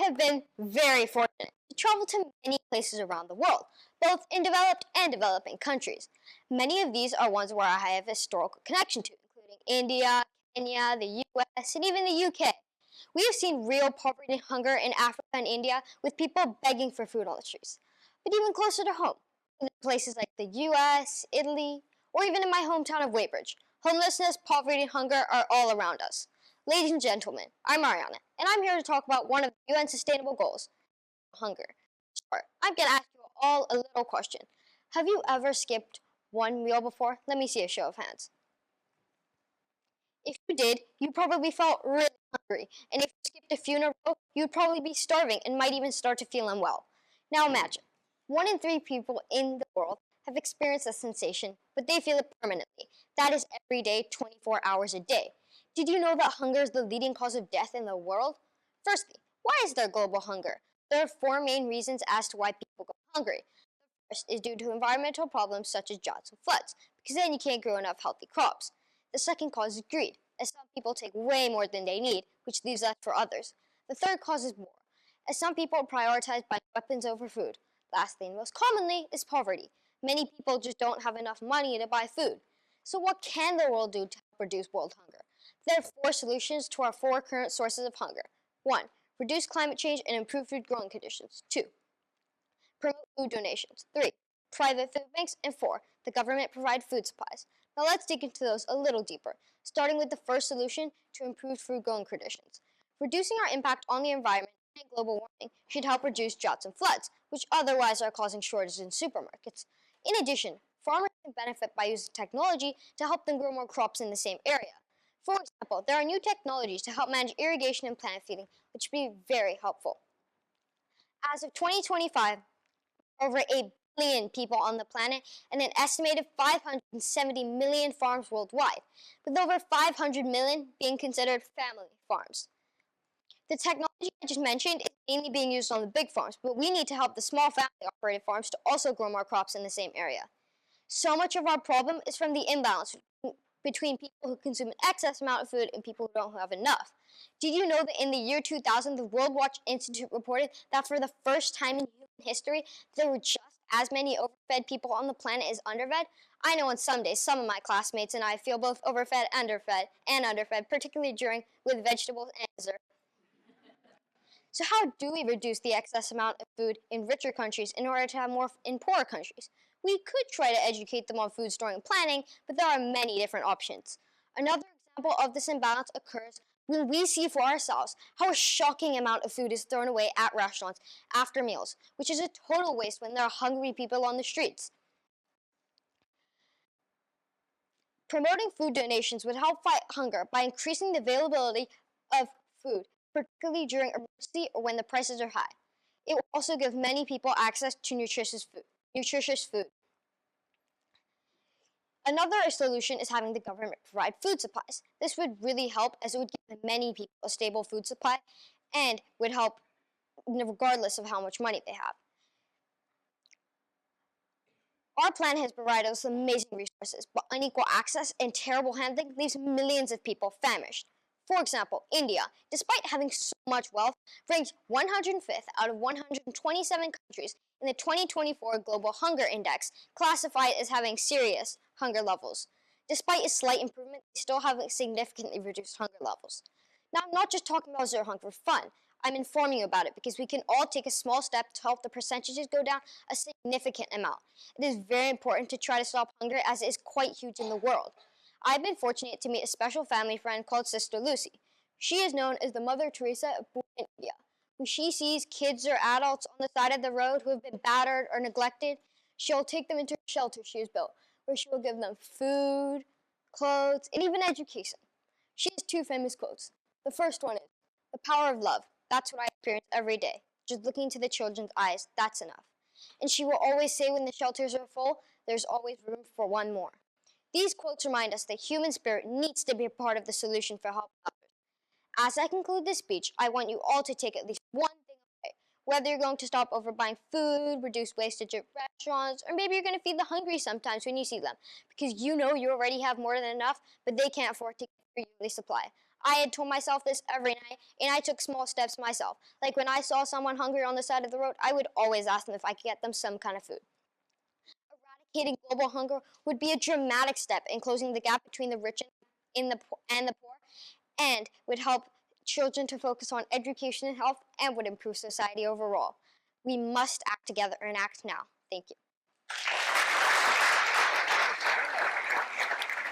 have been very fortunate to travel to many places around the world, both in developed and developing countries. Many of these are ones where I have a historical connection to, including India, Kenya, the US, and even the UK. We have seen real poverty and hunger in Africa and India, with people begging for food on the streets. But even closer to home, in places like the US, Italy, or even in my hometown of Weybridge, homelessness, poverty, and hunger are all around us. Ladies and gentlemen, I'm Ariyana, and I'm here to talk about one of the UN Sustainable Goals, hunger. Sure, I'm going to ask you all a little question. Have you ever skipped one meal before? Let me see a show of hands. If you did, you probably felt really hungry, and if you skipped a few in a row, you'd probably be starving and might even start to feel unwell. Now imagine, 1 in 3 people in the world have experienced this sensation, but they feel it permanently. That is every day, 24 hours a day. Did you know that hunger is the leading cause of death in the world? Firstly, why is there global hunger? There are 4 main reasons as to why people go hungry. The first is due to environmental problems such as droughts and floods, because then you can't grow enough healthy crops. The second cause is greed, as some people take way more than they need, which leaves less for others. The third cause is war, as some people prioritize buying weapons over food. Lastly, and most commonly, is poverty. Many people just don't have enough money to buy food. So what can the world do to help reduce world hunger? There are 4 solutions to our 4 current sources of hunger. 1. Reduce climate change and improve food growing conditions. 2. Promote food donations. 3. Private food banks. And 4. The government provide food supplies. Now let's dig into those a little deeper, starting with the first solution to improve food growing conditions. Reducing our impact on the environment and global warming should help reduce droughts and floods, which otherwise are causing shortages in supermarkets. In addition, farmers can benefit by using technology to help them grow more crops in the same area. For example, there are new technologies to help manage irrigation and plant feeding, which would be very helpful. As of 2025, over 8 billion people on the planet and an estimated 570 million farms worldwide, with over 500 million being considered family farms. The technology I just mentioned is mainly being used on the big farms, but we need to help the small family-operated farms to also grow more crops in the same area. So much of our problem is from the imbalance between people who consume an excess amount of food and people who don't have enough. Did you know that in the year 2000, the World Watch Institute reported that for the first time in human history, there were just as many overfed people on the planet as underfed? I know on some days, some of my classmates and I feel both overfed and underfed, particularly with vegetables and dessert. So how do we reduce the excess amount of food in richer countries in order to have more in poorer countries? We could try to educate them on food storing and planning, but there are many different options. Another example of this imbalance occurs when we see for ourselves how a shocking amount of food is thrown away at restaurants after meals, which is a total waste when there are hungry people on the streets. Promoting food donations would help fight hunger by increasing the availability of food, particularly during emergency or when the prices are high. It will also give many people access to nutritious food. Another solution is having the government provide food supplies. This would really help, as it would give many people a stable food supply and would help regardless of how much money they have. Our planet has provided us amazing resources, but unequal access and terrible handling leaves millions of people famished. For example, India, despite having so much wealth, ranked 105th out of 127 countries in the 2024 Global Hunger Index, classified as having serious hunger levels. Despite a slight improvement, they still have significantly reduced hunger levels. Now, I'm not just talking about zero hunger for fun. I'm informing you about it because we can all take a small step to help the percentages go down a significant amount. It is very important to try to stop hunger, as it is quite huge in the world. I've been fortunate to meet a special family friend called Sister Lucy. She is known as the Mother Teresa of poor in India. When she sees kids or adults on the side of the road who have been battered or neglected, she'll take them into a shelter she has built, where she will give them food, clothes, and even education. She has 2 famous quotes. The first one is, "The power of love. That's what I experience every day. Just looking into the children's eyes, that's enough." And she will always say when the shelters are full, there's always room for one more. These quotes remind us that human spirit needs to be a part of the solution for helping others. As I conclude this speech, I want you all to take at least one thing away. Whether you're going to stop overbuying food, reduce wastage at restaurants, or maybe you're going to feed the hungry sometimes when you see them, because you know you already have more than enough, but they can't afford to get your yearly supply. I had told myself this every night, and I took small steps myself. Like when I saw someone hungry on the side of the road, I would always ask them if I could get them some kind of food. Eradicating global hunger would be a dramatic step in closing the gap between the rich and the poor, and would help children to focus on education and health, and would improve society overall. We must act together and act now. Thank you.